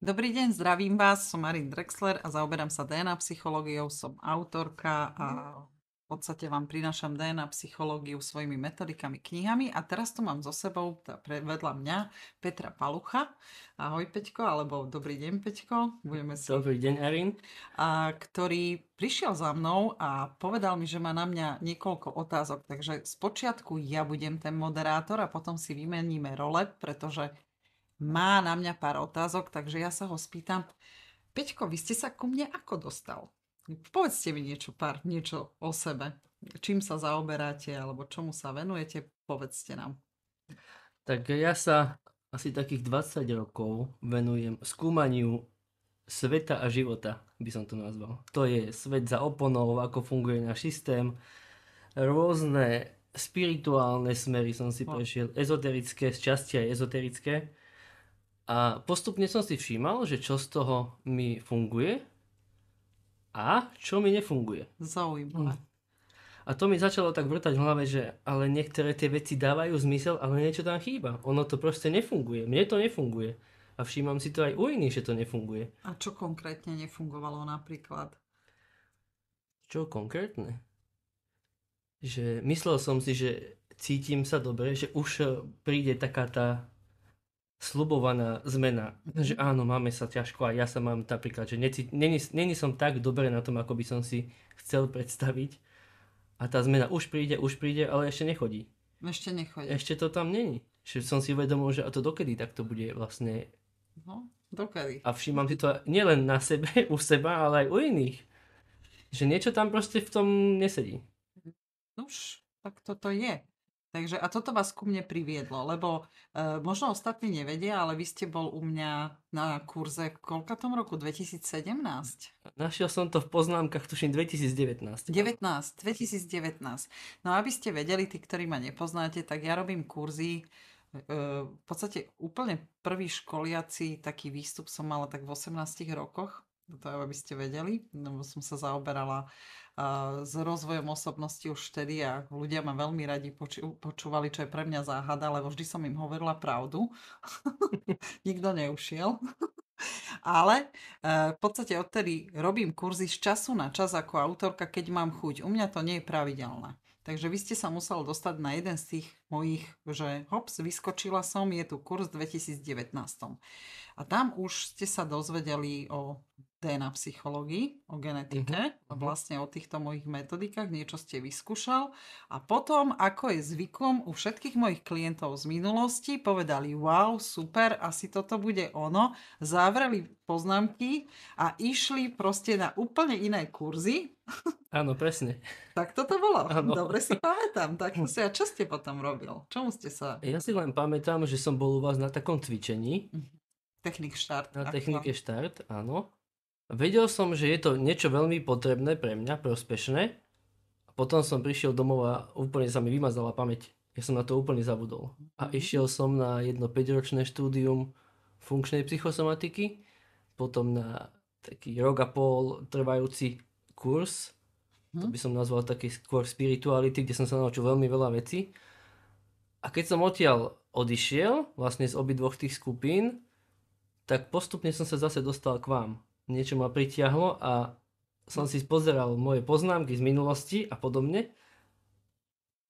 Dobrý deň, zdravím vás, som Marin Drexler a zaoberám sa DNA psychológiou, som autorka a v podstate vám prinášam DNA psychológiu svojimi metodikami, knihami a teraz tu mám so sebou vedľa mňa Petra Palucha. Ahoj Peťko, alebo dobrý deň Peťko, budeme si... Dobrý deň, Arin. Ktorý prišiel za mnou a povedal mi, že má na mňa niekoľko otázok, takže spočiatku ja budem ten moderátor a potom si vymeníme role, pretože má na mňa pár otázok, takže ja sa ho spýtam. Peťko, vy ste sa ku mne ako dostal? Povedzte mi niečo o sebe. Čím sa zaoberáte, alebo čomu sa venujete, povedzte nám. Tak ja sa asi takých 20 rokov venujem skúmaniu sveta a života, by som to nazval. To je svet za oponou, ako funguje náš systém, rôzne spirituálne smery som si prešiel, ezoterické, z časti aj ezoterické. A postupne som si všímal, že čo z toho mi funguje a čo mi nefunguje. Zaujímavé. A to mi začalo tak vrtať v hlave, že ale niektoré tie veci dávajú zmysel, ale niečo tam chýba. Ono to proste nefunguje. Mne to nefunguje. A všímam si to aj u iných, že to nefunguje. A čo konkrétne nefungovalo napríklad? Čo konkrétne? Že myslel som si, že cítim sa dobre, že už príde taká tá slubovaná zmena. Že áno, máme sa ťažko a ja sa mám napríklad, že není som tak dobre na tom, ako by som si chcel predstaviť. A tá zmena už príde, ale ešte nechodí. Ešte nechodí. Ešte to tam není. Že som si uvedomil, že a to dokedy tak to bude vlastne. No, dokedy. A všímam si to nielen na sebe, u seba, ale aj u iných. Že niečo tam proste v tom nesedí. Nuž, tak toto je. Takže a toto vás ku mne priviedlo, lebo možno ostatní nevedia, ale vy ste bol u mňa na kurze v koľkatom roku? 2017? Našiel som to v poznámkach, tuším 2019. 2019. No aby ste vedeli, tí, ktorí ma nepoznáte, tak ja robím kurzy, v podstate úplne prvý školiaci taký výstup som mala tak v 18 rokoch, to aby ste vedeli, lebo som sa zaoberala s rozvojom osobnosti už vtedy a ľudia ma veľmi radi počúvali, čo je pre mňa záhada, lebo vždy som im hovorila pravdu. Nikto neušiel. Ale v podstate odtedy robím kurzy z času na čas ako autorka, keď mám chuť. U mňa to nie je pravidelné. Takže vy ste sa museli dostať na jeden z tých mojich, že hops, vyskočila som, je tu kurz v 2019. A tam už ste sa dozvedeli o DNA psychológii, o genetike, vlastne o týchto mojich metodikách, niečo ste vyskúšal a potom, ako je zvykom u všetkých mojich klientov z minulosti, povedali wow, super, asi toto bude ono, zavreli poznámky a išli proste na úplne iné kurzy. Áno, presne. Tak toto bolo. Áno. Dobre si pamätám. Tak a čo ste potom robil? Čomu ste sa... Ja si len pamätám, že som bol u vás na takom cvičení. Technik štart. Na technike štart, áno. Vedel som, že je to niečo veľmi potrebné pre mňa, prospešné. A potom som prišiel domov a úplne sa mi vymazala pamäť. Ja som na to úplne zabudol. A išiel som na jedno 5-ročné štúdium funkčnej psychosomatiky, potom na taký rok a pol trvajúci kurz, to by som nazval taký skôr spirituality, kde som sa naučil veľmi veľa vecí. A keď som odtiaľ odišiel, vlastne z obidvoch tých skupín, tak postupne som sa zase dostal k vám. Niečo ma pritiahlo a som si pozeral moje poznámky z minulosti a podobne.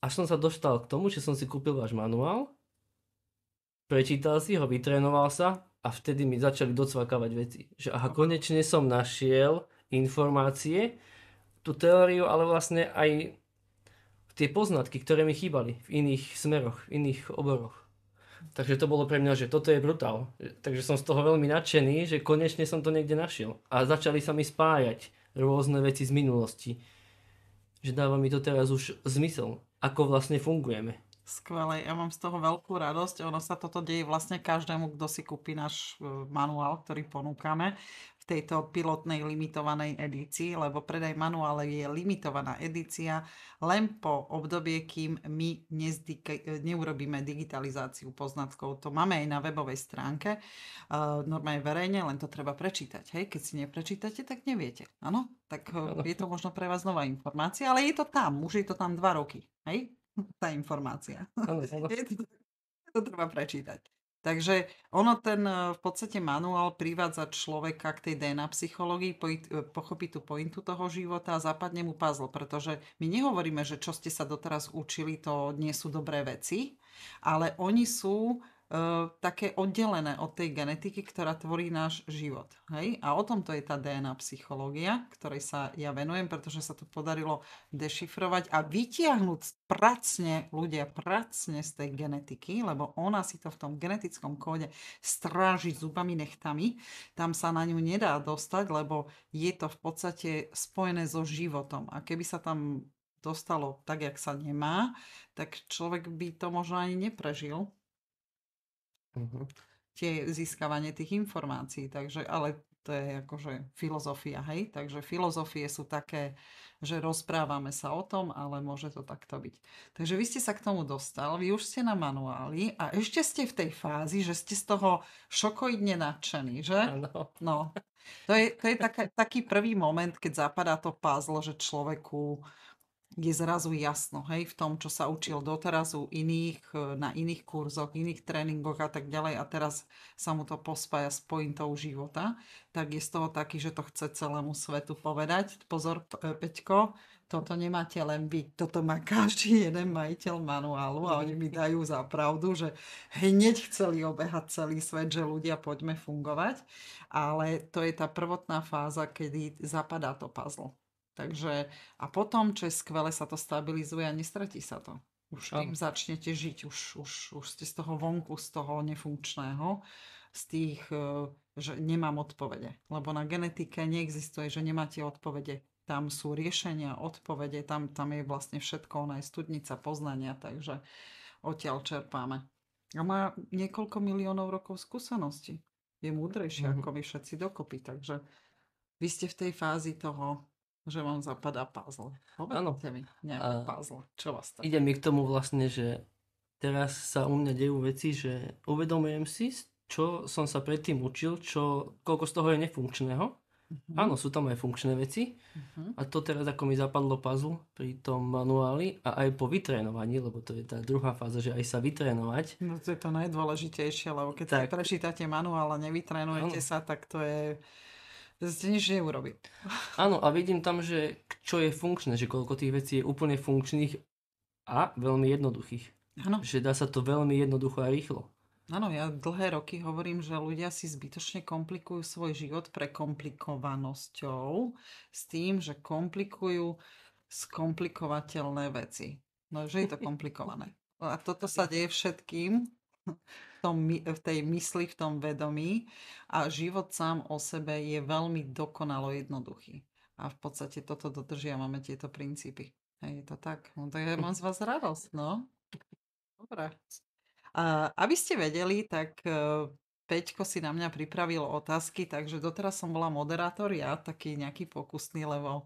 Až som sa dostal k tomu, že som si kúpil váš manuál, prečítal si ho, vytrénoval sa a vtedy mi začali docvakávať veci. Že aha, konečne som našiel informácie, tú teóriu, ale vlastne aj tie poznatky, ktoré mi chýbali v iných smeroch, v iných oboroch. Takže to bolo pre mňa, že toto je brutál. Takže som z toho veľmi nadšený, že konečne som to niekde našiel. A začali sa mi spájať rôzne veci z minulosti. Že dáva mi to teraz už zmysel, ako vlastne fungujeme. Skvelé, ja mám z toho veľkú radosť. Ono sa toto deje vlastne každému, kto si kúpi náš manuál, ktorý ponúkame v tejto pilotnej limitovanej edícii, lebo predaj manuále je limitovaná edícia len po obdobie, kým my neurobíme digitalizáciu poznatkov. To máme aj na webovej stránke, normálne verejne, len to treba prečítať. Hej? Keď si neprečítate, tak neviete. Áno? Tak je to možno pre vás nová informácia, ale je to tam, už je to tam 2 roky. Hej? Tá informácia. Áno. To treba prečítať. Takže ono v podstate manuál privádza človeka k tej DNA psychológii, pochopí tú pointu toho života a zapadne mu puzzle, pretože my nehovoríme, že čo ste sa doteraz učili, to nie sú dobré veci, ale oni sú také oddelené od tej genetiky, ktorá tvorí náš život. Hej? A o tomto je tá DNA psychológia, ktorej sa ja venujem, pretože sa to podarilo dešifrovať a vytiahnuť pracne, ľudia pracne z tej genetiky, lebo ona si to v tom genetickom kóde stráži zubami nechtami. Tam sa na ňu nedá dostať, lebo je to v podstate spojené so životom. A keby sa tam dostalo tak, jak sa nemá, tak človek by to možno ani neprežil Mhm. získavanie tých informácií. Takže, ale to je akože filozofia, hej? Takže filozofie sú také, že rozprávame sa o tom, ale môže to takto byť. Takže vy ste sa k tomu dostal, vy už ste na manuáli a ešte ste v tej fázi, že ste z toho šokoidne nadšení, že? Áno. No. To je taký prvý moment, keď zapadá to puzzle, že človeku je zrazu jasno, hej, v tom, čo sa učil doteraz u iných, na iných kurzoch, iných tréningoch a tak ďalej a teraz sa mu to pospája s pointou života, tak je z toho taký, že to chce celému svetu povedať. Pozor, Peťko, toto nemáte len vy, toto má každý jeden majiteľ manuálu a oni mi dajú za pravdu, že hneď chceli obehať celý svet, že ľudia poďme fungovať, ale to je tá prvotná fáza, kedy zapadá to puzzle. Takže a potom, čo je skvelé, sa to stabilizuje a nestratí sa to. Už tým Áno. začnete žiť, už ste z toho vonku, z toho nefunkčného, z tých, že nemám odpovede. Lebo na genetike neexistuje, že nemáte odpovede. Tam sú riešenia, odpovede, tam je vlastne všetko, ona je studnica poznania, takže odtiaľ čerpáme. A má niekoľko miliónov rokov skúsenosti. Je múdrejšia Mhm. ako my všetci dokopy, takže vy ste v tej fázi toho, že vám zapadá puzzle. Áno. Povedzte mi nejaký A puzzle. Čo vás tak? ide mi k tomu vlastne, že teraz sa u mňa dejú veci, že uvedomujem si, čo som sa predtým učil, koľko z toho je nefunkčného. Áno, Mhm, sú tam aj funkčné veci. mhm. A to teraz ako mi zapadlo puzzle pri tom manuáli a aj po vytrénovaní, lebo to je tá druhá fáza, že aj sa vytrénovať. No to je to najdôležitejšie, lebo keď si Tak, prečítate manuál a nevytrénujete áno. sa, tak to ste nič neurobi. Áno, a vidím tam, že čo je funkčné, že koľko tých vecí je úplne funkčných a veľmi jednoduchých. Áno, Že dá sa to veľmi jednoducho a rýchlo. áno, ja dlhé roky hovorím, že ľudia si zbytočne komplikujú svoj život prekomplikovanosťou s tým, že komplikujú skomplikovateľné veci. No, že je to komplikované. A toto sa deje všetkým v tej mysli, v tom vedomí a život sám o sebe je veľmi dokonalo jednoduchý. A v podstate toto dodržiavame, tieto princípy. Hej, je to tak. No tak ja mám z vás radosť, no. Dobre. A aby ste vedeli, tak Peťko si na mňa pripravil otázky, takže doteraz som bola moderátor, ja taký nejaký pokusný, lebo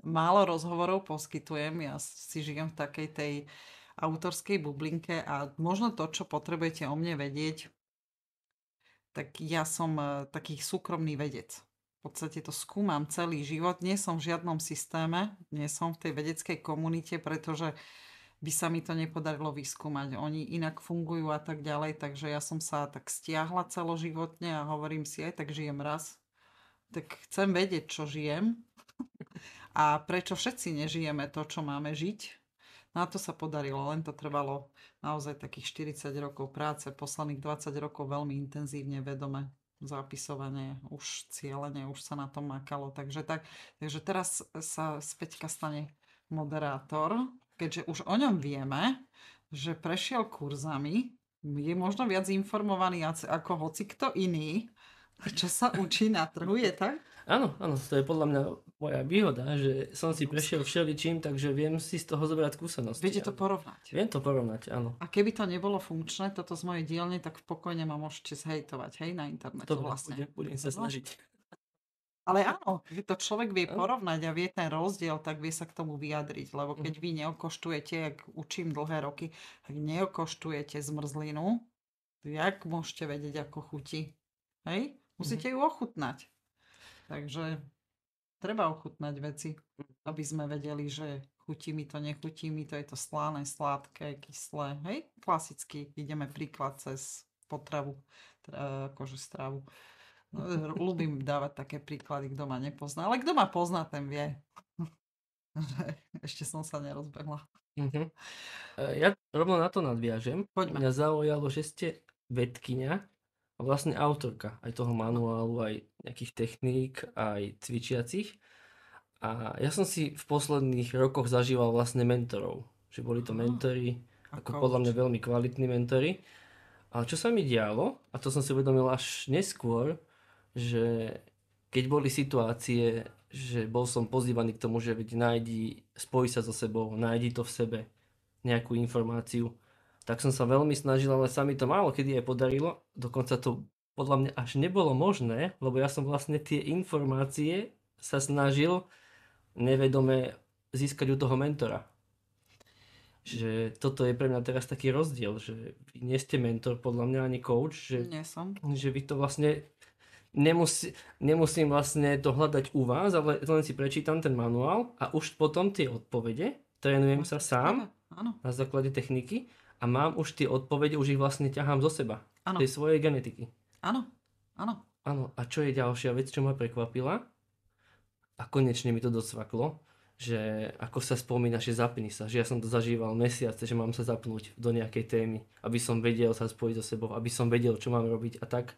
málo rozhovorov poskytujem, ja si žijem v takej tej autorskej bublinke a možno to, čo potrebujete o mne vedieť, tak ja som taký súkromný vedec. V podstate to skúmam celý život, nie som v žiadnom systéme, nie som v tej vedeckej komunite, pretože by sa mi to nepodarilo vyskúmať. Oni inak fungujú a tak ďalej, takže ja som sa tak stiahla celoživotne a hovorím si, aj tak žijem raz. Tak chcem vedieť, čo žijem a prečo všetci nežijeme to, čo máme žiť. Na to sa podarilo, len to trvalo naozaj takých 40 rokov práce, posledných 20 rokov veľmi intenzívne, vedome zapisovanie, už cieľenie, už sa na tom makalo. Takže teraz sa späťka stane moderátor, keďže už o ňom vieme, že prešiel kurzami, je možno viac informovaný ako hoci kto iný, čo sa učí na trhu, je tak? Áno, áno, to je podľa mňa moja výhoda, že som si prešiel všeličím, takže viem si z toho zobrať skúsenosti. Viete to porovnať. Viem to porovnať, áno. A keby to nebolo funkčné, toto z mojej dielne, tak pokojne ma môžete zhejtovať, hej, na internete Dobre, vlastne. budem sa No, snažiť. ale áno, keď to človek vie Áno. porovnať a vie ten rozdiel, tak vie sa k tomu vyjadriť, lebo keď vy neokoštujete, jak učím dlhé roky, tak neokoštujete zmrzlinu, jak môžete vedieť, ako chutí? Hej? Musíte ju ochutnať. Takže treba ochutnať veci, aby sme vedeli, že chutí mi to, nechutí mi to, je to slané, sladké, kyslé. Hej? Klasicky ideme príklad cez potravu, akože stravu. No, ľúbim dávať také príklady, kto ma nepozná, ale kto ma pozná, ten vie, že ešte som sa nerozbehla. Mhm. Ja rovno na to nadviažem. Poďme. Mňa zaujalo, že ste vedkyňa a vlastne autorka aj toho manuálu, aj nejakých techník, aj cvičiacich. A ja som si v posledných rokoch zažíval vlastne mentorov. Že boli to mentori, ako podľa mňa veľmi kvalitní mentori. Ale čo sa mi dialo, a to som si uvedomil až neskôr, že keď boli situácie, že bol som pozývaný k tomu, že veď spoj sa so sebou, nájdi to v sebe, nejakú informáciu, tak som sa veľmi snažil, ale sa mi to málo kedy aj podarilo. Dokonca to podľa mňa až nebolo možné, lebo ja som vlastne tie informácie sa snažil nevedome získať u toho mentora. Že toto je pre mňa teraz taký rozdiel, že vy nie ste mentor, podľa mňa ani coach, Nie som. že vy to vlastne nemusím vlastne to hľadať u vás, ale len si prečítam ten manuál a už potom tie odpovede, trénujem sa sám na základe techniky a mám už tie odpovede, už ich vlastne ťahám zo seba, tej svojej genetiky. Áno. Áno, a čo je ďalšia vec, čo ma prekvapila? A konečne mi to docvaklo, že ako sa spomína, že zapni sa, že ja som to zažíval mesiace, že mám sa zapnúť do nejakej témy, aby som vedel sa spojiť so sebou, aby som vedel, čo mám robiť a tak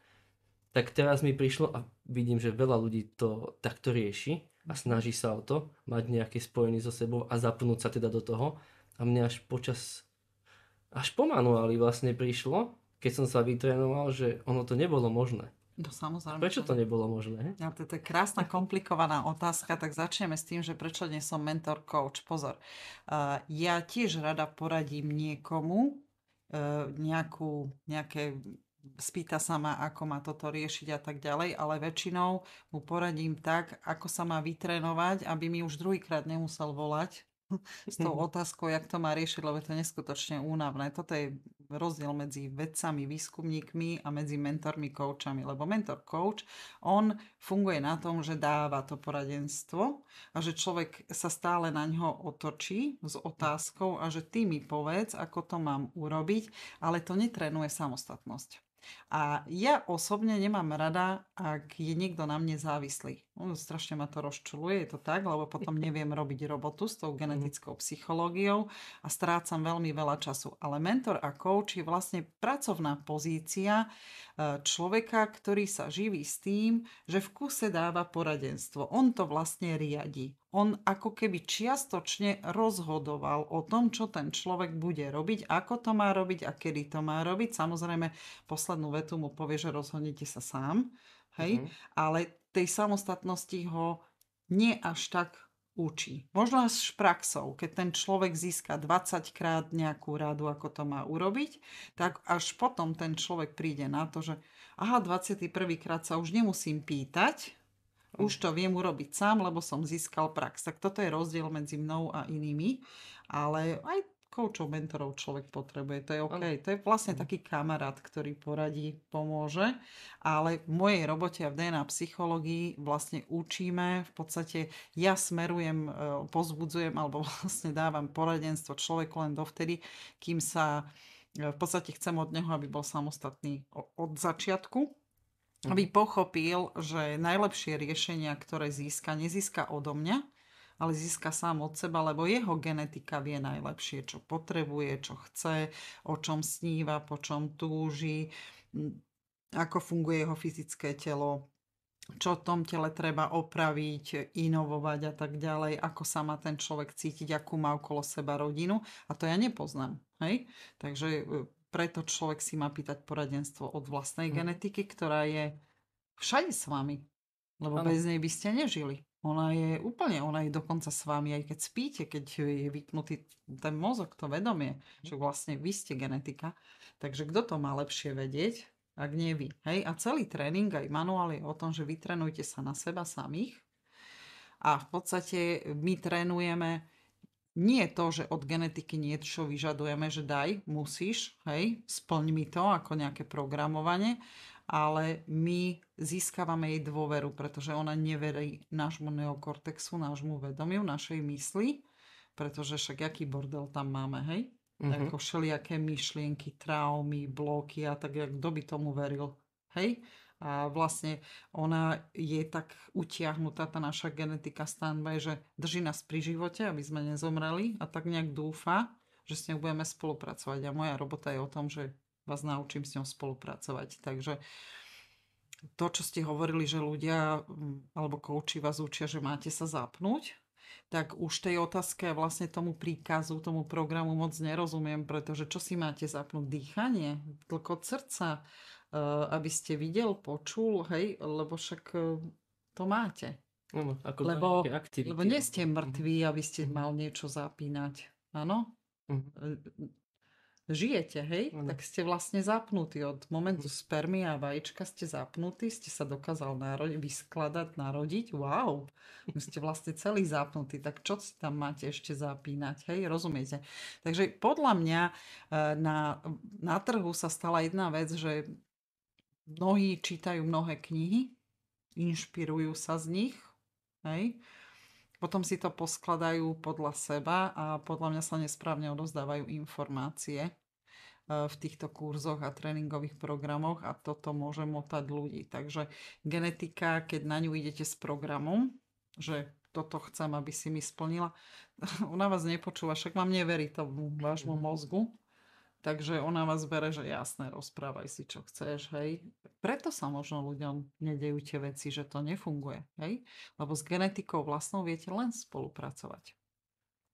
teraz mi prišlo a vidím, že veľa ľudí to takto rieši a snaží sa o to, mať nejaké spojenie so sebou a zapnúť sa teda do toho a mne až po manuáli vlastne prišlo, keď som sa vytrénoval, že ono to nebolo možné. No, samozrejme. Prečo to nebolo možné? Ja, to je krásna, komplikovaná otázka, tak začneme s tým, že prečo nie som mentor, coach. Pozor, ja tiež rada poradím niekomu, spýta sa ma, ako má toto riešiť a tak ďalej, ale väčšinou mu poradím tak, ako sa má vytrénovať, aby mi už druhýkrát nemusel volať s tou otázkou, jak to má riešiť, lebo je to neskutočne únavné. Toto je rozdiel medzi vedcami, výskumníkmi a medzi mentormi, coachami, lebo mentor, coach, on funguje na tom, že dáva to poradenstvo a že človek sa stále na ňo otočí s otázkou a že ty mi povedz, ako to mám urobiť, ale to netrénuje samostatnosť. A ja osobne nemám rada, ak je niekto na mne závislý. Strašne ma to rozčuluje, je to tak, lebo potom neviem robiť robotu s tou genetickou psychológiou a strácam veľmi veľa času. Ale mentor a coach je vlastne pracovná pozícia človeka, ktorý sa živí s tým, že v kuse dáva poradenstvo. On to vlastne riadi. On ako keby čiastočne rozhodoval o tom, čo ten človek bude robiť, ako to má robiť a kedy to má robiť. Samozrejme, poslednú vetu mu povie, že rozhodnite sa sám, hej? Ale tej samostatnosti ho nie až tak učí. Možno až praxou, keď ten človek získa 20 krát nejakú radu, ako to má urobiť, tak až potom ten človek príde na to, že 21. krát sa už nemusím pýtať, už to viem urobiť sám, lebo som získal prax. Tak toto je rozdiel medzi mnou a inými, ale aj koučov, mentorov človek potrebuje, to je OK. To je vlastne taký kamarát, ktorý poradí, pomôže, ale v mojej robote a v DNA psychológii vlastne učíme, v podstate ja smerujem, pozbudzujem alebo vlastne dávam poradenstvo človeku len dovtedy, kým sa v podstate chcem od neho, aby bol samostatný od začiatku, aby pochopil, že najlepšie riešenia, ktoré nezíska odo mňa, ale získa sám od seba, lebo jeho genetika vie najlepšie, čo potrebuje, čo chce, o čom sníva, po čom túži, ako funguje jeho fyzické telo, čo v tom tele treba opraviť, inovovať a tak ďalej, ako sa má ten človek cítiť, akú má okolo seba rodinu. A to ja nepoznám. Hej? Takže preto človek si má pýtať poradenstvo od vlastnej genetiky, ktorá je všade s vami. Lebo bez nej by ste nežili. Ona je dokonca s vami, aj keď spíte, keď je vypnutý ten mozog, to vedomie, že vlastne vy ste genetika. Takže kto to má lepšie vedieť, ak nie vy. Hej? A celý tréning, aj manuál je o tom, že vy trénujte sa na seba samých a v podstate my trénujeme nie to, že od genetiky niečo vyžadujeme, že daj, musíš, hej, splň mi to ako nejaké programovanie, ale my získavame jej dôveru, pretože ona neverí nášmu neokortexu, nášmu vedomiu, našej mysli, pretože však aký bordel tam máme, hej? Mhm. Ako všelijaké myšlienky, traumy, bloky a tak, kto by tomu veril. Hej? A vlastne ona je tak utiahnutá, tá naša genetika standby, že drží nás pri živote, aby sme nezomreli a tak nejak dúfa, že s ňou budeme spolupracovať. A moja robota je o tom, že vás naučím s ňou spolupracovať. Takže to, čo ste hovorili, že ľudia alebo kouči vás učia, že máte sa zapnúť, tak už tej otázke a vlastne tomu príkazu, tomu programu moc nerozumiem, pretože čo si máte zapnúť? Dýchanie, tlkot srdca, aby ste videl, počul, hej, lebo však to máte. Áno, ako Lebo, nejaké lebo aktivity. nie ste mŕtvi, aby ste mal niečo zapínať. Áno? Mhm. Žijete, hej? Áno. Tak ste vlastne zapnutí. Od momentu spermy a vajíčka ste zapnutí, ste sa dokázal vyskladať, narodiť. Wow! Vy ste vlastne celý zapnutí. Tak čo si tam máte ešte zapínať? Hej, rozumiete? Takže podľa mňa na trhu sa stala jedna vec, že mnohí čítajú mnohé knihy, inšpirujú sa z nich, hej? Potom si to poskladajú podľa seba a podľa mňa sa nesprávne odozdávajú informácie v týchto kurzoch a tréningových programoch a toto môže motať ľudí. Takže genetika, keď na ňu idete s programom, že toto chcem, aby si mi splnila, ona vás nepočúva, však vám neverí tomu vášmu mozgu, takže ona vás bere, že jasné, rozprávaj si, čo chceš, hej. Preto sa možno ľuďom nedejú tie veci, že to nefunguje, hej. Lebo s genetikou vlastnou viete len spolupracovať.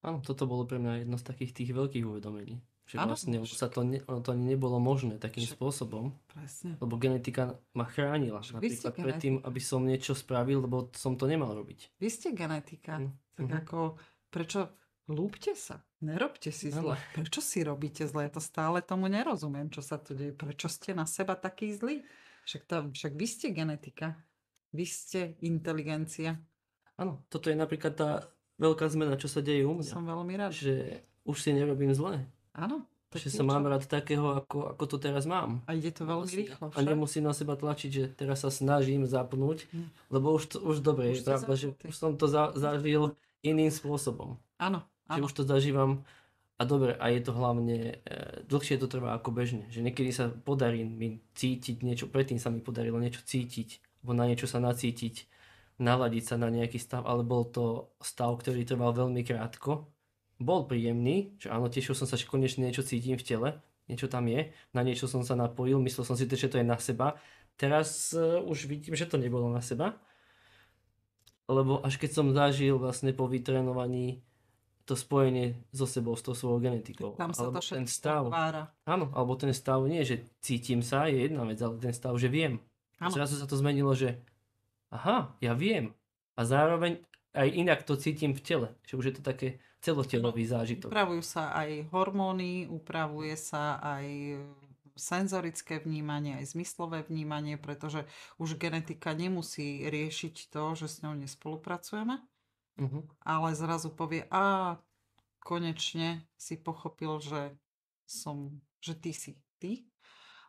Áno, toto bolo pre mňa jedno z takých tých veľkých uvedomení. Že Áno, vlastne však, ono to ani nebolo možné takým však, spôsobom, presne. lebo genetika ma chránila. Však vy ste Napríklad predtým, genetika. aby som niečo spravil, lebo som to nemal robiť. Vy ste genetika. Mm, Tak mhm. ako, prečo lúpte sa? Nerobte si Áno. zle. Prečo si robíte zle? Ja to stále tomu nerozumiem, čo sa tu deje. Prečo ste na seba taký zlý? Však vy ste genetika. Vy ste inteligencia. Áno, toto je napríklad tá veľká zmena, čo sa deje u mňa. Som veľmi rád. Že už si nerobím zle. Áno. to je Že sa kľúčové. mám rád takého, ako to teraz mám. A ide to veľmi Vlastne. rýchlo A však. nemusím na seba tlačiť, že teraz sa snažím zapnúť, lebo už dobre, Už je ste pravda, že zapnutí. už som to zažil iným spôsobom. Áno, Že áno. už to zažívam a dobre, a je to hlavne, dlhšie to trvá ako bežne. Že niekedy sa podarí mi cítiť niečo, predtým sa mi podarilo niečo cítiť, alebo na niečo sa nacítiť, naladiť sa na nejaký stav, ale bol to stav, ktorý trval veľmi krátko. Bol príjemný, že áno, tešil som sa, že konečne niečo cítim v tele, niečo tam je, na niečo som sa napojil, myslel som si, že to je na seba. Teraz už vidím, že to nebolo na seba, lebo až keď som zažil vlastne po vytrénovaní to spojenie so sebou, s tou svojou genetikou. Tam sa to Alebo ten všetko stav. otvára. Áno, alebo ten stav nie, že cítim sa, je jedna vec, ale ten stav, že viem. A Áno. zrazu sa to zmenilo, že aha, ja viem. A zároveň aj inak to cítim v tele. Že už je to také celotelový zážitok. Upravujú sa aj hormóny, upravuje sa aj senzorické vnímanie, aj zmyslové vnímanie, pretože už genetika nemusí riešiť to, že s ňou nespolupracujeme, ale zrazu povie, konečne si pochopil, že ty si ty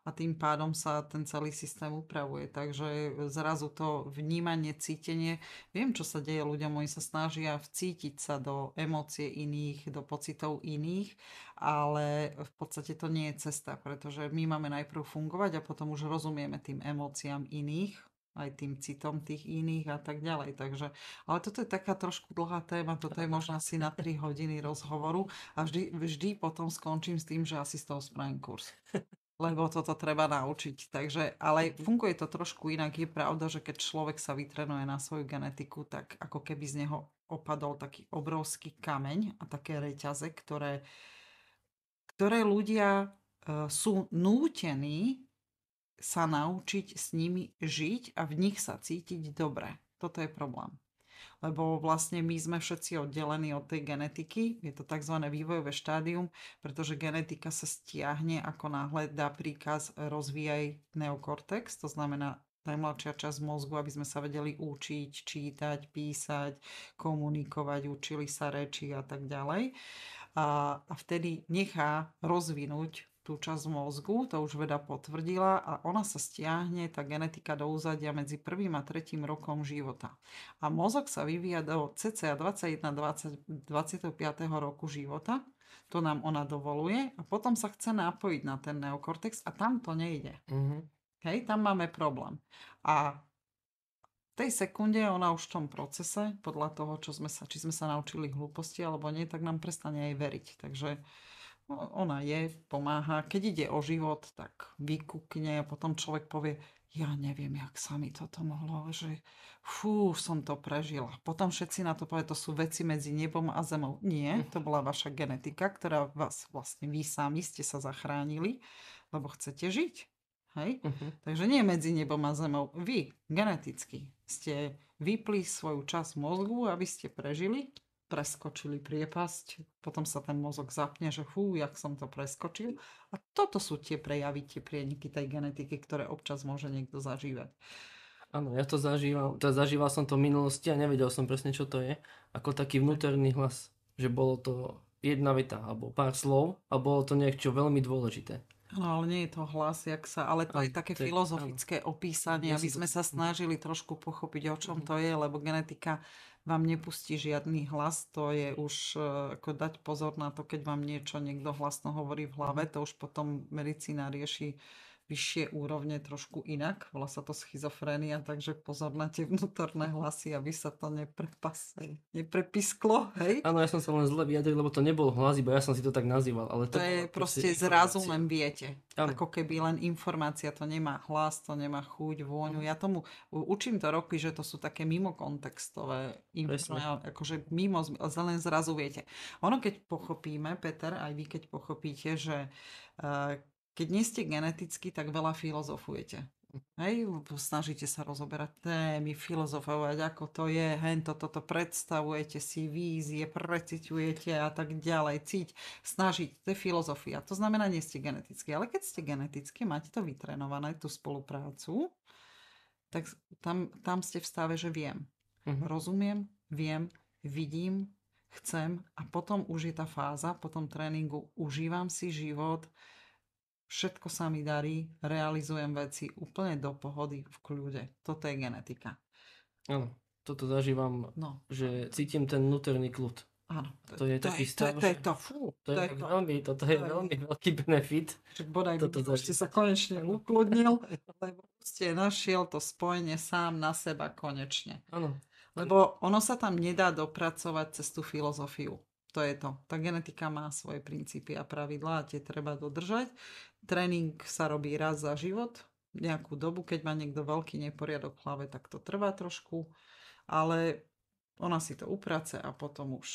a tým pádom sa ten celý systém upravuje. Takže zrazu to vnímanie, cítenie, viem, čo sa deje ľuďom, oni sa snažia vcítiť sa do emócie iných, do pocitov iných, ale v podstate to nie je cesta, pretože my máme najprv fungovať a potom už rozumieme tým emóciám iných, aj tým citom tých iných a tak ďalej. Takže, ale toto je taká trošku dlhá téma, toto je možno asi na 3 hodiny rozhovoru a vždy potom skončím s tým, že asi z toho spravím kurz. Lebo toto treba naučiť. Takže, ale funguje to trošku inak. Je pravda, že keď človek sa vytrenuje na svoju genetiku, tak ako keby z neho opadol taký obrovský kameň a také reťaze, ktoré ľudia sú nútení sa naučiť s nimi žiť a v nich sa cítiť dobre. Toto je problém. Lebo vlastne my sme všetci oddelení od tej genetiky, je to tzv. Vývojové štádium, pretože genetika sa stiahne, ako náhle dá príkaz rozvíjaj neokortex, to znamená najmladšia časť mozgu, aby sme sa vedeli učiť, čítať, písať, komunikovať, učili sa reči a tak ďalej. A vtedy nechá rozvinúť tú časť mozgu, to už veda potvrdila a ona sa stiahne, tá genetika do úzadia medzi 1. a 3. rokom života. A mozog sa vyvíja do cca 21-25. roku života To nám ona dovoluje a potom sa chce napojiť na ten neokortex a tam to nejde. Hej, tam máme problém. A v tej sekunde ona už v tom procese, podľa toho, či sme sa naučili hlúposti alebo nie, tak nám prestane aj veriť. Takže ona je, pomáha. Keď ide o život, tak vykúkne a potom človek povie, ja neviem, jak sa mi toto mohlo, že som to prežila. Potom všetci na to povie, to sú veci medzi nebom a zemou. Nie, to bola vaša genetika, ktorá vás vlastne vy sami ste sa zachránili, lebo chcete žiť. Hej? Takže nie medzi nebom a zemou. Vy geneticky ste vypli svoju časť mozgu, aby ste prežili, preskočili priepasť, potom sa ten mozog zapne, že jak som to preskočil. A toto sú tie prejavy, tie prieniky tej genetiky, ktoré občas môže niekto zažívať. Áno, ja to zažívam. Zažíval som to v minulosti a nevedel som presne, čo to je. Ako taký vnútorný hlas. Že bolo to jedna veta, alebo pár slov a bolo to niečo veľmi dôležité. No, ale nie je to hlas, ale to je také filozofické opísanie, aby sme sa snažili trošku pochopiť, o čom to je, lebo genetika vám nepustí žiadny hlas, to je už ako dať pozor na to, keď vám niekto hlasno hovorí v hlave, to už potom medicína rieši vyššie úrovne trošku inak, volá sa to schizofrénia, takže pozor na tie vnútorné hlasy, aby sa to neprepisklo, hej? Áno, ja som sa len zle vyjadril, lebo to nebol hlas, iba ja som si to tak nazýval. Ale to je proste zrazu len viete. Ako keby len informácia, to nemá hlas, to nemá chuť, vôňu. Ja tomu učím to roky, že to sú také mimokontextové informácie, akože mimo, len zrazu viete. Ono keď pochopíme, Peter, aj vy keď pochopíte, že keď nie ste geneticky, tak veľa filozofujete. Hej, snažíte sa rozoberať témy, filozofovať, ako to je, toto predstavujete si vízie, preciťujete a tak ďalej, snažiť, to je filozofia. To znamená, nie ste geneticky. Ale keď ste geneticky, máte to vytrenované, tú spoluprácu, tak tam ste v stave, že viem. Rozumiem, viem, vidím, chcem a potom už je tá fáza, po tom tréningu užívam si život, všetko sa mi darí, realizujem veci úplne do pohody, v kľude. Toto je genetika. Áno, toto zažívam, že cítim ten vnútorný kľud. Áno. To je taký stav, toto je veľmi veľký benefit. Však bodaj by ste sa konečne ukludnil, lebo ste našiel to spojenie sám na seba konečne. Áno. Lebo ono sa tam nedá dopracovať cez tú filozofiu. To je to. Tá genetika má svoje princípy a pravidlá a tie treba dodržať. Tréning sa robí raz za život, nejakú dobu, keď má niekto veľký neporiadok v hlave, tak to trvá trošku, ale ona si to uprace a potom už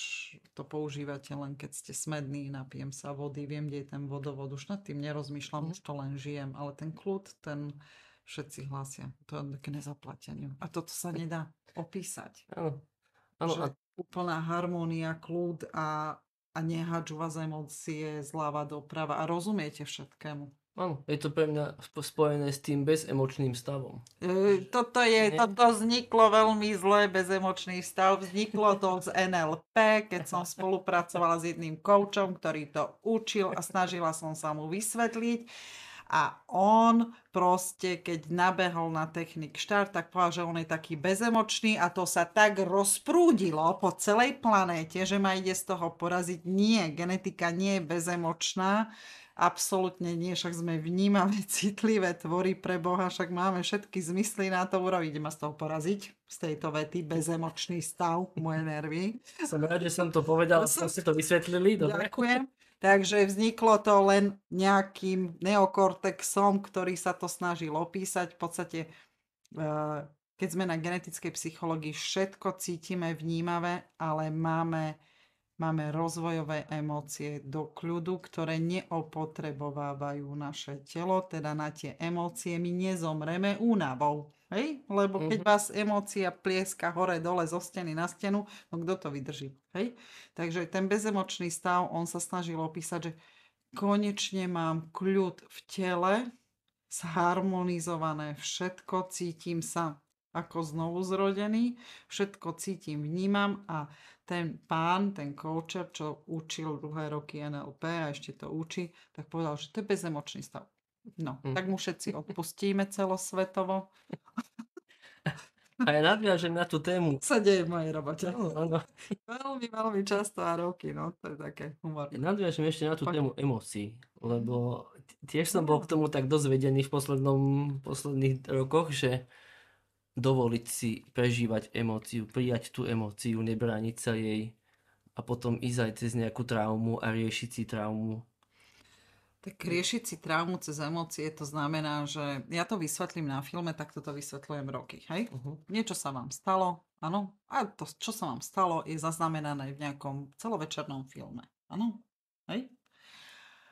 to používate len keď ste smední, napijem sa vody, viem, kde je ten vodovod, už nad tým nerozmýšľam, už to len žijem, ale ten kľud, ten všetci hlásia, to je k nezaplateniu. A toto sa nedá opísať. Áno. Úplná harmónia, kľud a nehaču vás emócie zľava doprava a rozumiete všetkému. Áno, je to pre mňa spojené s tým bezemočným stavom. Toto vzniklo veľmi zle, bezemočný stav. Vzniklo to z NLP, keď som spolupracovala s jedným koučom, ktorý to učil a snažila som sa mu vysvetliť. A on proste, keď nabehol na technik štart, tak povedal, že on je taký bezemočný a to sa tak rozprúdilo po celej planéte, že ma ide z toho poraziť. Nie, genetika nie je bezemočná. Absolútne nie, však sme vnímavé, citlivé tvory pre Boha, však máme všetky zmysly na to urobiť. Idem ma z toho poraziť, z tejto vety, bezemočný stav, moje nervy. Som rád, že som to povedal, som si to vysvetlili. Dobre? Ďakujem. Takže vzniklo to len nejakým neokortexom, ktorý sa to snažil opísať. V podstate, keď sme na genetickej psychológii, všetko cítime, vnímavé, ale máme rozvojové emócie do kľudu, ktoré neopotrebovávajú naše telo, teda na tie emócie my nezomreme únavou. Hej? Lebo keď vás emócia plieska hore dole zo steny na stenu, no kto to vydrží? Hej? Takže ten bezemočný stav, on sa snažil opísať, že konečne mám kľud v tele, zharmonizované všetko, cítim sa ako znovu zrodený, všetko cítim, vnímam a ten pán, ten koučer, čo učil dlhé roky NLP a ešte to učí, tak povedal, že to je bezemočný stav. No, tak mu všetci odpustíme celosvetovo. A ja nadviažem na tú tému. Sa deje v mojej robote. Áno. Veľmi, veľmi často a roky, no, to je také humorné. Nadviažem ešte na tú Poď. tému emócií, lebo tiež som No, bol k tomu tak dosť vedený v posledných rokoch, že dovoliť si prežívať emóciu, prijať tú emóciu, nebrániť sa jej a potom ísť aj cez nejakú traumu a riešiť si traumu. Tak riešiť si traumu cez emócie, to znamená, že ja to vysvetlím na filme, tak toto vysvetľujem roky, hej? Niečo sa vám stalo, áno? A to, čo sa vám stalo, je zaznamenané v nejakom celovečernom filme, áno? Hej?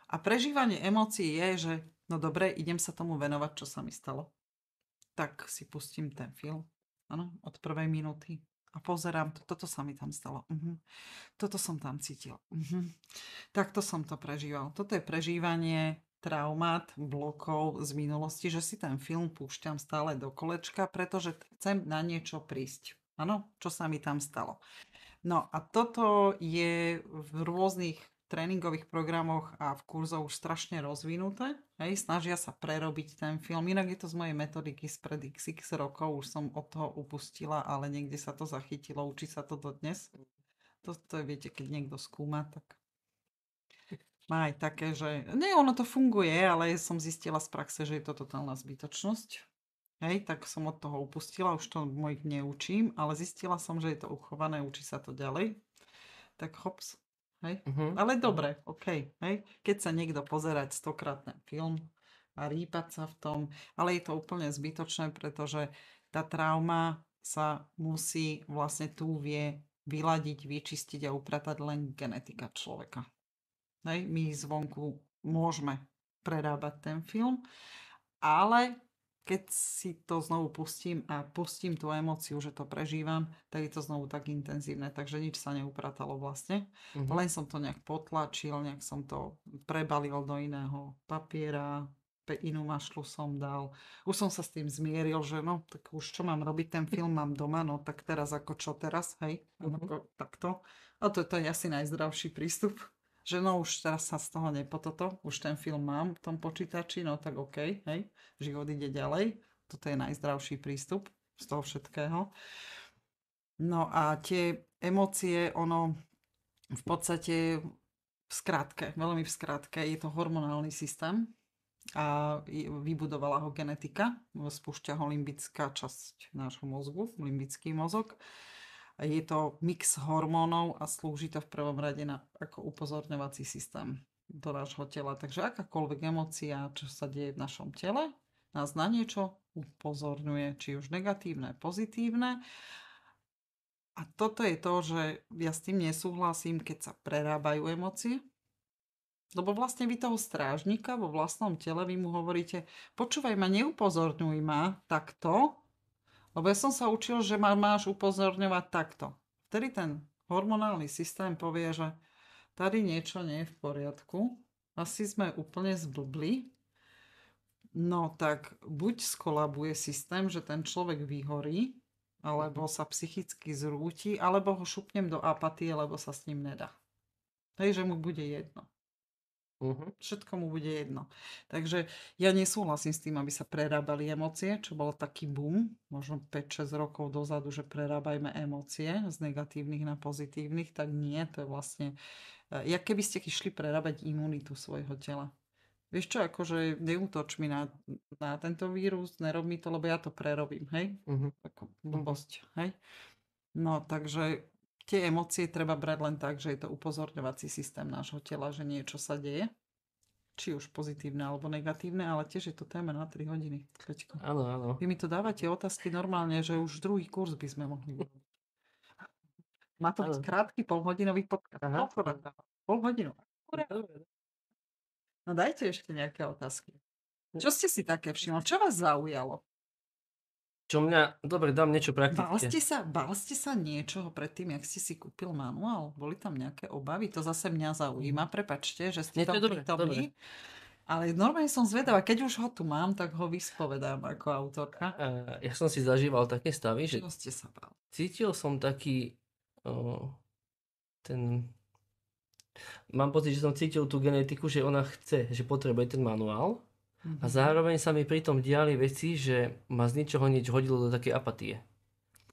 A prežívanie emócií je, že no dobre, idem sa tomu venovať, čo sa mi stalo. Tak si pustím ten film, áno, od prvej minúty a pozerám, toto sa mi tam stalo. Toto som tam cítil. Takto som to prežíval. Toto je prežívanie traumat, blokov z minulosti, že si ten film púšťam stále do kolečka, pretože chcem na niečo prísť. Áno, čo sa mi tam stalo. No a toto je v rôznych tréningových programoch a v kurzoch už strašne rozvinuté. Hej, snažia sa prerobiť ten film. Inak je to z mojej metodiky spred XX rokov, už som od toho upustila, ale niekde sa to zachytilo, učí sa to dodnes. To je, viete, keď niekto skúma, tak má aj také, že nie, ono to funguje, ale som zistila z praxe, že je to totálna zbytočnosť. Hej, tak som od toho upustila, už to mojich neučím, ale zistila som, že je to uchované, učí sa to ďalej. Tak hops, hej. Ale dobre, okej, hej. Keď sa niekto pozerať 100-krát ten film a rýpať sa v tom, ale je to úplne zbytočné, pretože tá trauma sa musí vlastne tu vie vyladiť, vyčistiť a upratať len genetika človeka. Hej, my zvonku môžeme prerábať ten film, ale keď si to znovu pustím a pustím tú emóciu, že to prežívam, tak je to znovu tak intenzívne, takže nič sa neupratalo vlastne. Len som to nejak potlačil, nejak som to prebalil do iného papiera, inú mašľu som dal. Už som sa s tým zmieril, že no, tak už čo mám robiť, ten film mám doma, no tak teraz ako čo teraz, hej, takto. A to je asi najzdravší prístup, že no už teraz sa z toho nepototo, už ten film mám v tom počítači, no tak okej, hej, život ide ďalej. Toto je najzdravší prístup z toho všetkého. No a tie emócie, ono v podstate v skratke, veľmi v skratke, je to hormonálny systém a vybudovala ho genetika, spúšťa ho limbická časť nášho mozgu, limbický mozog. Je to mix hormónov a slúži to v prvom rade ako upozorňovací systém do nášho tela. Takže akákoľvek emócia, čo sa deje v našom tele, nás na niečo upozorňuje, či už negatívne, pozitívne. A toto je to, že ja s tým nesúhlasím, keď sa prerábajú emócie. Lebo vlastne vy toho strážnika vo vlastnom tele, vy mu hovoríte, počúvaj ma, neupozorňuj ma takto, lebo ja som sa učil, že ma máš upozorňovať takto. Vtedy ten hormonálny systém povie, že tady niečo nie je v poriadku, asi sme úplne zblbli, no tak buď skolabuje systém, že ten človek vyhorí, alebo sa psychicky zrúti, alebo ho šupnem do apatie, lebo sa s ním nedá. Hej, že mu bude jedno. Všetko mu bude jedno. Takže ja nesúhlasím s tým, aby sa prerábali emócie, čo bol taký boom, možno 5-6 rokov dozadu, že prerábajme emócie z negatívnych na pozitívnych, tak nie, to je vlastne, jak keby ste išli prerábať imunitu svojho tela. Vieš čo, akože neútoč mi na tento vírus, nerob mi to, lebo ja to prerobím, hej? Ako blbosť, hej? No, takže tie emócie treba brať len tak, že je to upozorňovací systém nášho tela, že niečo sa deje. Či už pozitívne alebo negatívne, ale tiež je to téma na 3 hodiny. Peťko. Áno, áno. Vy mi tu dávate otázky normálne, že už druhý kurz by sme mohli urobiť. Má to byť krátky, polhodinový podcast. Pol hodinu. No dajte ešte nejaké otázky. Čo ste si také všimli? Čo vás zaujalo? Čo mňa, dobre, dám niečo praktické. Bál ste sa niečoho predtým, jak ste si kúpil manuál? Boli tam nejaké obavy? To zase mňa zaujíma. Prepačte, že ste tam prítomní. Ale normálne som zvedavá. Keď už ho tu mám, tak ho vyspovedám ako autorka. Ja som si zažíval také stavy, že čo ste sa bál? Cítil som taký mám pocit, že som cítil tú genetiku, že ona chce, že potrebuje ten manuál. A zároveň sa mi pri tom diali veci, že ma z ničoho nič hodilo do takej apatie.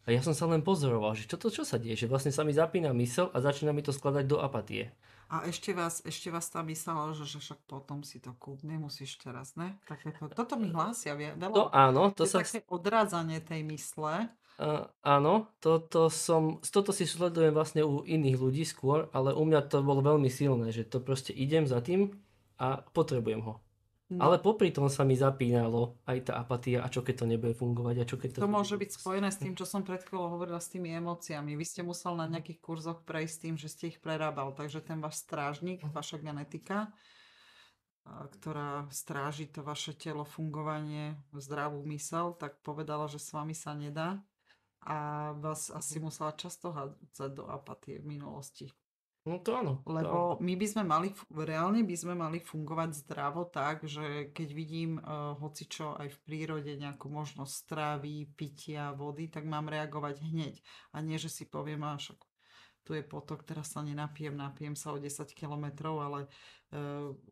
A ja som sa len pozoroval, že čo sa deje, že vlastne sa mi zapína mysel a začína mi to skladať do apatie. A ešte vás tam myslela, že však potom si to kúp, nemusíš teraz, ne? Toto mi hlásia To veľa. áno, To to je sa... také odrádzanie tej mysle. Áno, toto si sledujem vlastne u iných ľudí skôr, ale u mňa to bolo veľmi silné, že to proste idem za tým a potrebujem ho. Ale No, popri tom sa mi zapínalo aj tá apatia a čo keď to nebude fungovať a čo keď to to bude môže byť blbosť. spojené s tým, čo som pred chvíľou hovorila s tými emóciami. Vy ste musel na nejakých kurzoch prejsť tým, že ste ich prerábal. Takže ten váš strážnik, vaša genetika, ktorá stráži to vaše telo, fungovanie, zdravú mysel, tak povedala, že s vami sa nedá a vás asi musela často hádzať do apatie v minulosti. No to áno, to áno. Lebo my by sme mali, reálne by sme mali fungovať zdravo tak, že keď vidím hocičo aj v prírode, nejakú možnosť stravy, pitia, vody, tak mám reagovať hneď. A nie, že si poviem, a však tu je potok, teraz sa napijem sa o 10 kilometrov, ale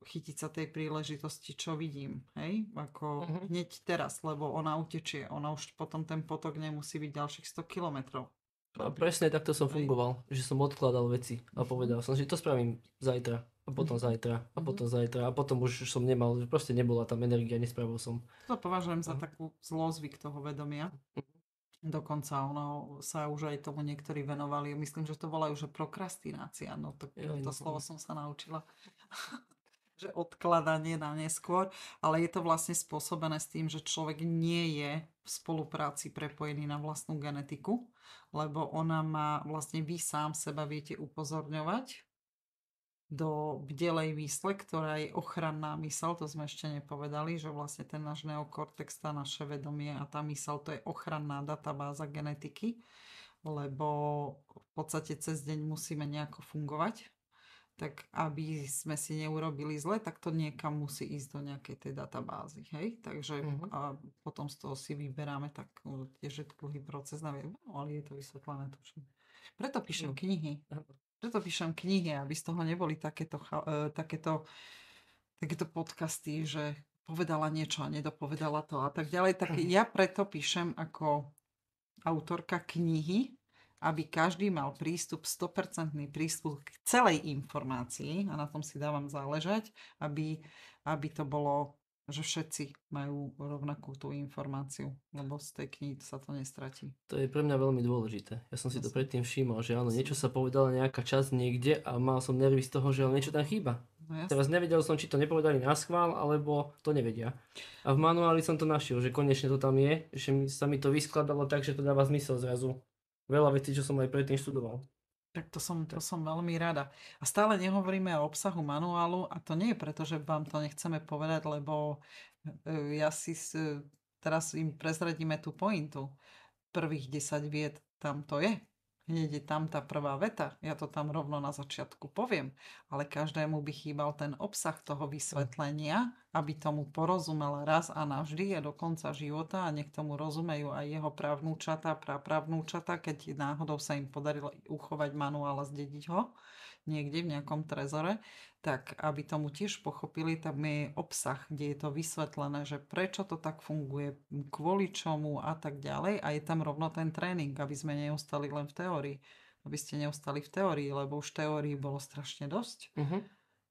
chytiť sa tej príležitosti, čo vidím, hej? Ako hneď teraz, lebo ona utečie. Ona už potom ten potok nemusí byť ďalších 100 kilometrov. No, presne takto som Hej. fungoval, že som odkladal veci a povedal som, že to spravím zajtra a potom zajtra a potom zajtra a potom už som nemal, že proste nebola tam energia, nespravil som. To považujem za takú zlozvyk toho vedomia. Dokonca ono sa už aj tomu niektorí venovali. Myslím, že to volajú, že prokrastinácia. No to slovo som sa naučila. Že odkladanie na neskôr. Ale je to vlastne spôsobené s tým, že človek nie je v spolupráci prepojený na vlastnú genetiku, lebo ona má, vlastne vy sám seba viete upozorňovať do bdelej mysle, ktorá je ochranná mysel, to sme ešte nepovedali, že vlastne ten náš neokortex, tá naše vedomie a tá mysel, to je ochranná databáza genetiky, lebo v podstate cez deň musíme nejako fungovať, tak aby sme si neurobili zle, tak to niekam musí ísť do nejakej tej databázy, hej? Takže a potom z toho si vyberáme tak tiež dlhý proces, neviem, ale je to vysvetlené tuším. Preto píšem knihy. Preto píšem knihy, aby z toho neboli takéto podcasty, že povedala niečo a nedopovedala to a tak ďalej. Tak ja preto píšem ako autorka knihy, aby každý mal 100% prístup k celej informácii a na tom si dávam záležať, aby to bolo, že všetci majú rovnakú tú informáciu, lebo z tej knihy sa to nestratí. To je pre mňa veľmi dôležité. Ja som si to predtým všimol, že áno, niečo sa povedala nejaká časť niekde a mal som nervy z toho, že niečo tam chýba. No, Teraz nevedel som, či to nepovedali na schvál, alebo to nevedia. A v manuáli som to našiel, že konečne to tam je, že sa mi to vyskladalo tak, že to dáva zmysel zrazu. Veľa vecí, čo som aj predtým študoval. Tak to som veľmi rada. A stále nehovoríme o obsahu manuálu a to nie je preto, že vám to nechceme povedať, lebo teraz im prezradíme tú pointu. Prvých 10 vied tam to je. Hneď je tam tá prvá veta. Ja to tam rovno na začiatku poviem. Ale každému by chýbal ten obsah toho vysvetlenia, aby tomu porozumel raz a navždy a do konca života a nech tomu rozumejú aj jeho právnúčata, prapravnúčata, keď náhodou sa im podarilo uchovať manuál a zdediť ho niekde v nejakom trezore, tak aby tomu tiež pochopili, tam je obsah, kde je to vysvetlené, že prečo to tak funguje, kvôli čomu a tak ďalej a je tam rovno ten tréning, aby sme neostali len v teórii. Aby ste neostali v teórii, lebo už teórií bolo strašne dosť.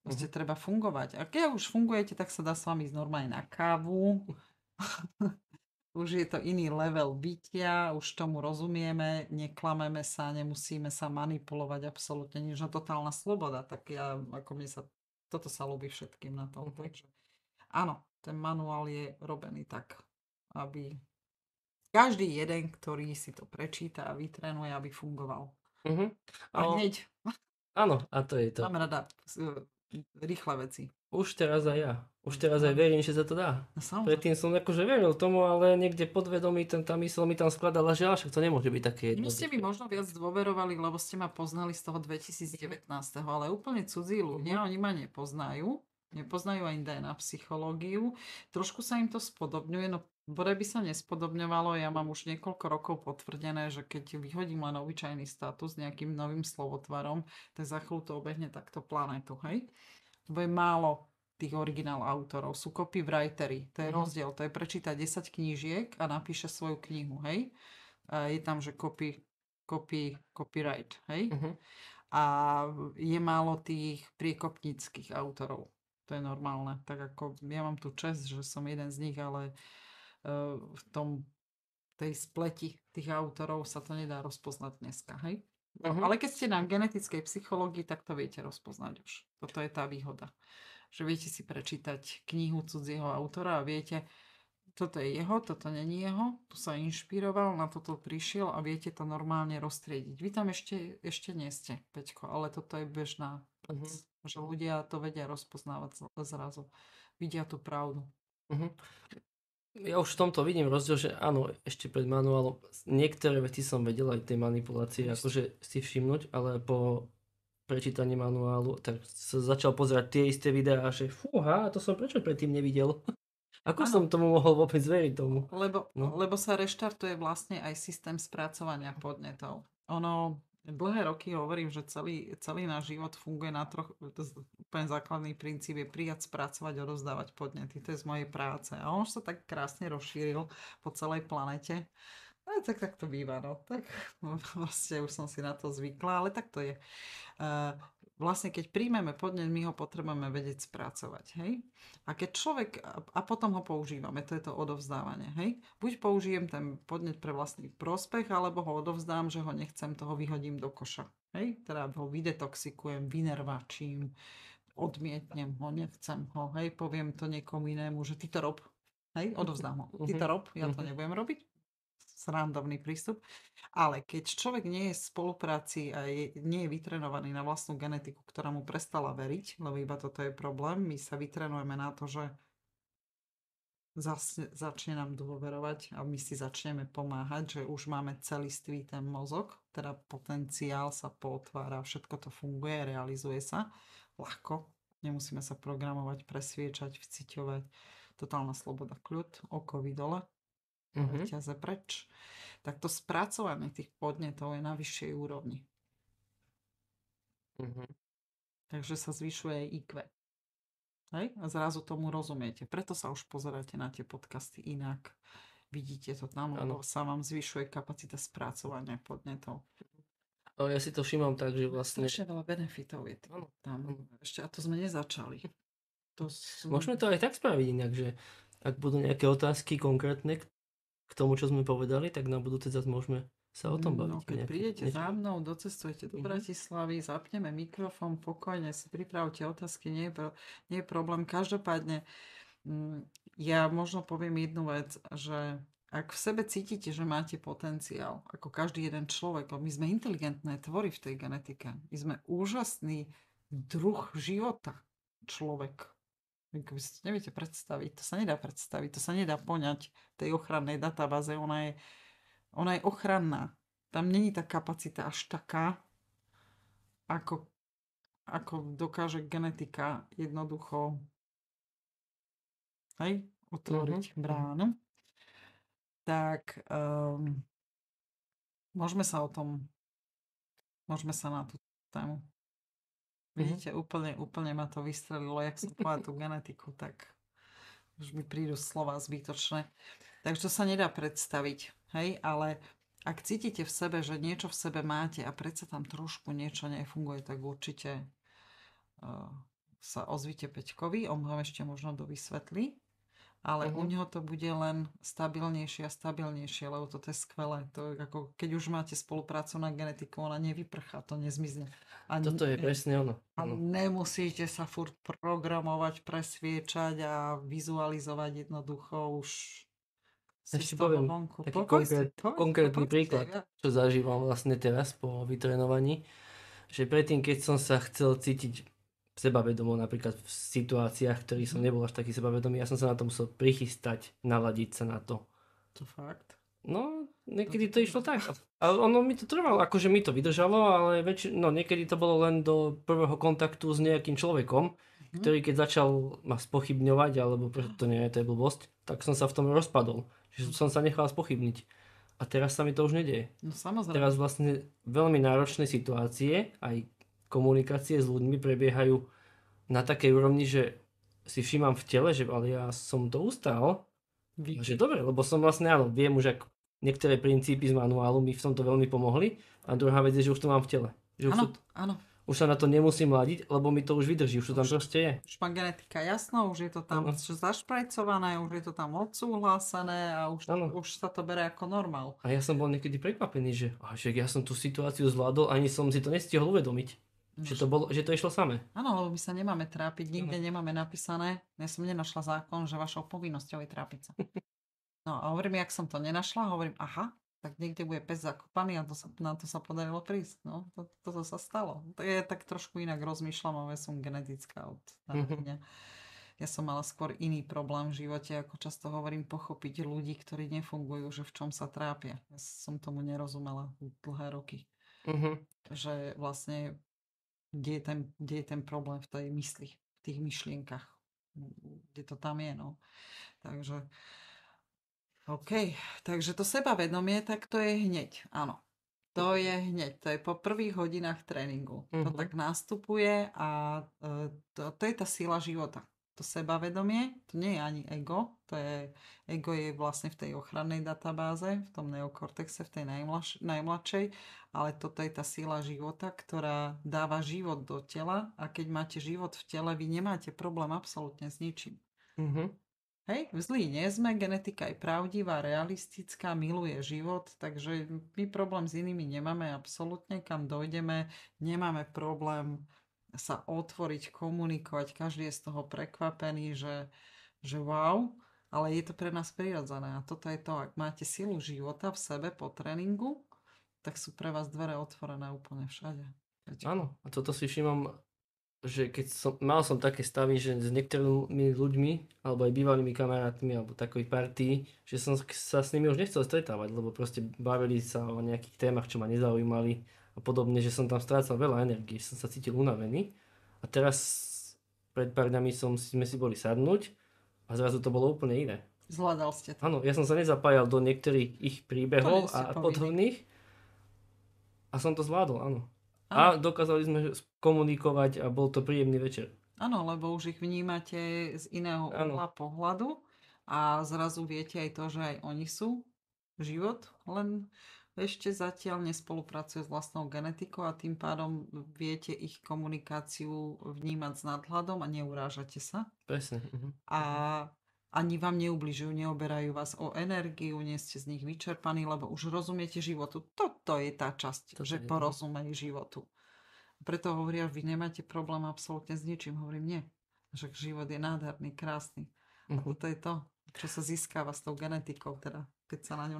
Proste treba fungovať. A keď už fungujete, tak sa dá s vami ísť normálne na kávu. Už je to iný level bytia, už tomu rozumieme, neklameme sa, nemusíme sa manipulovať absolútne nič. No totálna sloboda, tak toto sa ľúbi všetkým na tom. Takže áno, ten manuál je robený tak, aby každý jeden, ktorý si to prečíta a vytrénuje, aby fungoval. A hneď. Áno, a to je to. Mám rada rýchle veci. Už teraz aj ja. Už teraz aj verím, že sa to dá. No, predtým som akože veril tomu, ale niekde podvedomí tá mysl mi tam skladala, že však to nemôže byť také jednoduché. Ste mi možno viac dôverovali, lebo ste ma poznali z toho 2019. Ale úplne cudzí ľudia, oni ma nepoznajú aj DNA psychológiu. Trošku sa im to spodobňuje, no bodaj by sa nespodobňovalo. Ja mám už niekoľko rokov potvrdené, že keď vyhodím len obyčajný status s nejakým novým slovotvarom, tak za chvíľu to obehne takto planetu, hej? Lebo je málo tých originál autorov. Sú copywritery. To je rozdiel. To je prečítať 10 knížiek a napíše svoju knihu, hej? je tam, že copyright, hej? Mhm. A je málo tých priekopníckych autorov. To je normálne. Tak ako ja mám tu čest, že som jeden z nich, ale v tej spleti tých autorov sa to nedá rozpoznať dneska, hej? No, Mhm. ale keď ste na genetickej psychológii, tak to viete rozpoznať už. Toto je tá výhoda. Že viete si prečítať knihu cudzieho autora a viete, toto je jeho, toto není jeho, tu sa inšpiroval, na toto prišiel a viete to normálne roztriediť. Vy tam ešte nie ste, Peťko, ale toto je bežná vec, Mhm. že ľudia to vedia rozpoznávať zrazu. Vidia tú pravdu. Mhm. Ja už v tomto vidím rozdiel, že áno, ešte pred manuálom niektoré veci som vedel aj tej manipulácie, Isté. akože si všimnúť, ale po prečítaní manuálu, tak sa začal pozerať tie isté videá a že fúha, to som prečo predtým nevidel? Ako Áno, som tomu mohol vôbec veriť tomu? lebo, No. lebo sa reštartuje vlastne aj systém spracovania podnetov. Ono, dlhé roky hovorím, že celý náš život funguje na troch, úplne základný princíp je prijať, spracovať, odovzdávať podnety. To je z mojej práce. A on už sa tak krásne rozšíril po celej planete. Tak to býva, no. Tak vlastne už som si na to zvykla, ale tak to je. Vlastne keď príjmeme podnet, my ho potrebujeme vedieť spracovať, hej? A keď človek, a potom ho používame, to je to odovzdávanie, hej? Buď použijem ten podnet pre vlastný prospech, alebo ho odovzdám, že ho nechcem, toho vyhodím do koša, hej? Teda ho vydetoxikujem, vynervačím, odmietnem ho, nechcem ho, hej? Poviem to niekomu inému, že ty to rob, hej? Odovzdám ho. Ty to Mhm. rob, ja to Mhm. nebudem robiť. Srandovný prístup. Ale keď človek nie je v spolupráci a nie je vytrenovaný na vlastnú genetiku, ktorá mu prestala veriť, lebo iba toto je problém, my sa vytrenujeme na to, že začne nám dôverovať a my si začneme pomáhať, že už máme celistvý ten mozog, teda potenciál sa potvára, všetko to funguje, realizuje sa ľahko. Nemusíme sa programovať, presviečať, vciťovať. Totálna sloboda, kľud, okovy dole, Mhm. reťaze preč. Tak to spracovanie tých podnetov je na vyššej úrovni. Mhm. Takže sa zvyšuje aj IQ. Hej? A zrazu tomu rozumiete. Preto sa už pozeráte na tie podcasty inak. Vidíte to tam, lebo Áno. sa vám zvyšuje kapacita spracovania podnetov. Ale ja si to všímam tak, že vlastne... Strašne veľa benefitov je Áno, tam. áno. Ešte, a to sme nezačali. To sú... Môžeme to aj tak spraviť inak, že ak budú nejaké otázky konkrétne k tomu, čo sme povedali, tak na budúce zase môžeme sa o tom No, baviť. keď prídete niečo. za mnou, docestujete do Bratislavy, zapneme mikrofón, pokojne si pripravte otázky, nie je problém. Každopádne, ja možno poviem jednu vec, že ak v sebe cítite, že máte potenciál, ako každý jeden človek, lebo my sme inteligentné tvory v tej genetike, my sme úžasný druh života, človek. Ako vy si to neviete predstaviť, to sa nedá predstaviť, to sa nedá poňať v tej ochrannej databáze, ona je ochranná. Tam není tá kapacita až taká, ako, ako dokáže genetika jednoducho, hej, otvoriť bránu. Tak môžeme sa môžeme sa na tú tému. Vidíte, úplne ma to vystrelilo, jak som povedala tú genetiku, tak už mi prídu slova zbytočné. Takže to sa nedá predstaviť, hej, ale ak cítite v sebe, že niečo v sebe máte a predsa tam trošku niečo nefunguje, tak určite sa ozvite Peťkovi, on vám ešte možno dovysvetlí, ale u neho to bude len stabilnejšie a stabilnejšie, lebo toto je skvelé. To je ako, keď už máte spoluprácu na genetiku, ona nevyprchá, to nezmizne. Toto je presne ono. A nemusíte sa furt programovať, presviečať a vizualizovať jednoducho už si Ešte z toho poviem vonku. taký Povedzte, konkrétny príklad, čo zažívam vlastne teraz po vytrénovaní, že predtým, keď som sa chcel cítiť sebavedomo, napríklad v situáciách, v ktorých som nebol až taký sebavedomý, ja som sa na to musel prichystať, naladiť sa na to. To fakt? No, niekedy to išlo tak. A ono mi to trvalo, akože mi to vydržalo, ale niekedy to bolo len do prvého kontaktu s nejakým človekom, ktorý keď začal ma spochybňovať, alebo to nie je, to je blbosť, tak som sa v tom rozpadol. Že som sa nechal spochybniť. A teraz sa mi to už nedieje. No samozrejme. Teraz vlastne veľmi náročné situácie, aj komunikácie s ľuďmi prebiehajú na takej úrovni, že si všímam v tele, že ale ja som to ustál. Že dobre, lebo som vlastne, áno, viem už, ak niektoré princípy z manuálu mi v tomto veľmi pomohli. A druhá vec je, že už to mám v tele. Že Áno, áno. už sa na to nemusím ladiť, lebo mi to už vydrží, už to tam proste je. Už má genetika jasno, už je to tam zašprajcované, už je to tam odsúhlasené a už sa to bere ako normál. A ja som bol niekedy prekvapený, že ja som tú situáciu zvládol, ani som si to nestihol uvedomiť. Že to išlo samé. Áno, lebo my sa nemáme trápiť, nikde nemáme napísané. Ja som nenašla zákon, že vašou povinnosťou je trápiť sa. No a hovorím, jak som to nenašla, hovorím, aha, tak niekde bude pes zakopaný a na to sa podarilo prísť. No, toto sa stalo. To je tak trošku inak rozmýšľam, ale som genetická od narodenia. Ja som mala skôr iný problém v živote, ako často hovorím, pochopiť ľudí, ktorí nefungujú, že v čom sa trápia. Ja som tomu nerozumela dlhé roky. Že vlastne kde je ten problém v tej mysli, v tých myšlienkach, kde to tam je, no. Takže OK, takže to sebavedomie, tak to je hneď, áno. To je hneď, to je po prvých hodinách tréningu. To tak nastupuje a to je tá sila života. To sebavedomie, to nie je ani ego, ego je vlastne v tej ochrannej databáze, v tom neokortexe, v tej najmladšej, ale toto je tá sila života, ktorá dáva život do tela a keď máte život v tele, vy nemáte problém absolútne s ničím. Hej, zlí nie sme, genetika je pravdivá, realistická, miluje život, takže my problém s inými nemáme absolútne, kam dojdeme, nemáme problém sa otvoriť, komunikovať, každý je z toho prekvapený, že wow, ale je to pre nás prirodzené a toto je to, ak máte silu života v sebe po tréningu, tak sú pre vás dvere otvorené úplne všade. Áno, a toto si všimám, že mal som také stavy, že s niektorými ľuďmi, alebo aj bývalými kamarátmi, alebo takovej partii, že som sa s nimi už nechcel stretávať, lebo proste bavili sa o nejakých témach, čo ma nezaujímali a podobne, že som tam strácal veľa energie, že som sa cítil unavený. A teraz pred pár dňami sme si boli sadnúť a zrazu to bolo úplne iné. Zvládal ste to. Áno, ja som sa nezapájal do niektorých ich príbehov a podobných a som to zvládol, áno. A dokázali sme komunikovať a bol to príjemný večer. Áno, lebo už ich vnímate z iného uhla pohľadu a zrazu viete aj to, že aj oni sú život, len ešte zatiaľ nespolupracuje s vlastnou genetikou a tým pádom viete ich komunikáciu vnímať s nadhľadom a neurážate sa. Presne. A ani vám neubližujú, neoberajú vás o energiu, nie ste z nich vyčerpaní, lebo už rozumiete životu. Toto je tá časť, že porozumej životu. Preto hovoria, vy nemáte problém absolútne s ničím. Hovorím, nie. Že život je nádherný, krásny. A toto je to, čo sa získava s tou genetikou, teda keď sa na ňu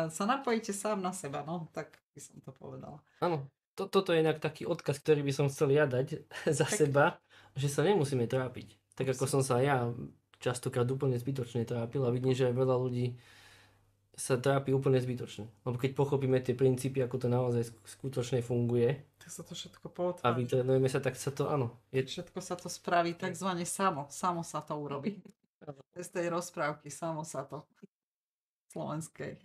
sa napojíte sám na seba, no, tak by som to povedala. Áno, toto je nejak taký odkaz, ktorý by som chcel ja dať za seba, že sa nemusíme trápiť. Tak ako som sa ja častokrát úplne zbytočne trápil a vidím, že aj veľa ľudí sa trápi úplne zbytočne. Lebo keď pochopíme tie princípy, ako to naozaj skutočne funguje, tak sa to všetko pootvára. A vytrenujeme sa, tak sa to, áno. Všetko sa to spraví takzvané samo. Samo sa to urobí. Z tej rozprávky samo sa to. Slovenskej.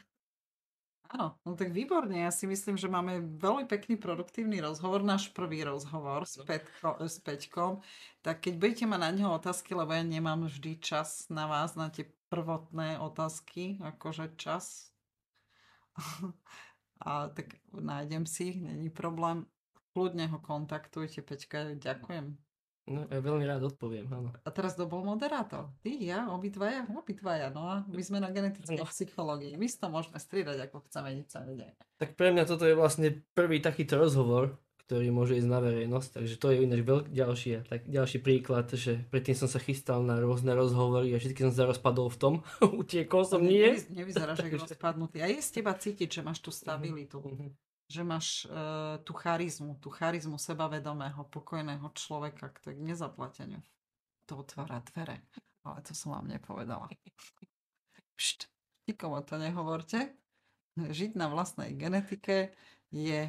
Áno, no tak výborne. Ja si myslím, že máme veľmi pekný, produktívny rozhovor. Náš prvý rozhovor s Peťkom. Tak keď budete mať na neho otázky, lebo ja nemám vždy čas na vás, na tie prvotné otázky, akože čas. A tak nájdem si ich, není problém. Kľudne ho kontaktujte, Peťka, ďakujem. No, ja veľmi rád odpoviem, áno. A teraz kto bol moderátor? Ty, ja, obidvaja? Obidvaja, no a my sme na genetickej psychológii. My si to môžeme striedať, ako chceme, nič sa nedie. Tak pre mňa toto je vlastne prvý takýto rozhovor, ktorý môže ísť na verejnosť, takže to je ináč ďalší príklad, že predtým som sa chystal na rôzne rozhovory a vždy som sa rozpadol v tom, utiekol som, nie? Nevyzeráš ako rozpadnutý. A je z teba cítiť, že máš tú stabilitu. Že máš tú charizmu sebavedomého, pokojného človeka, ktorý k nezaplateniu. To otvára dvere. Ale to som vám nepovedala. Pšt, nikomu to nehovorte. Žiť na vlastnej genetike je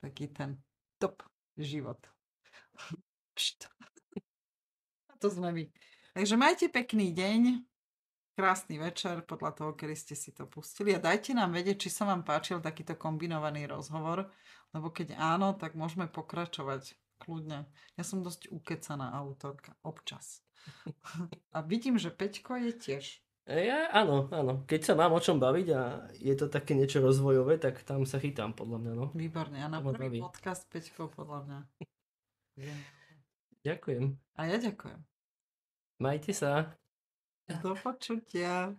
taký ten top život. Pšt. A to sme my. Takže majte pekný deň. Krásny večer, podľa toho, kedy ste si to pustili. A dajte nám vedieť, či sa vám páčil takýto kombinovaný rozhovor, lebo keď áno, tak môžeme pokračovať kľudne. Ja som dosť ukecaná autorka, občas. A vidím, že Peťko je tiež. Áno, áno. Keď sa mám o čom baviť a je to také niečo rozvojové, tak tam sa chytám, podľa mňa, no. Výborne. A na To ma prvý baví. podcast, Peťko, podľa mňa. Ďakujem. A ja ďakujem. Majte sa. Do počutia.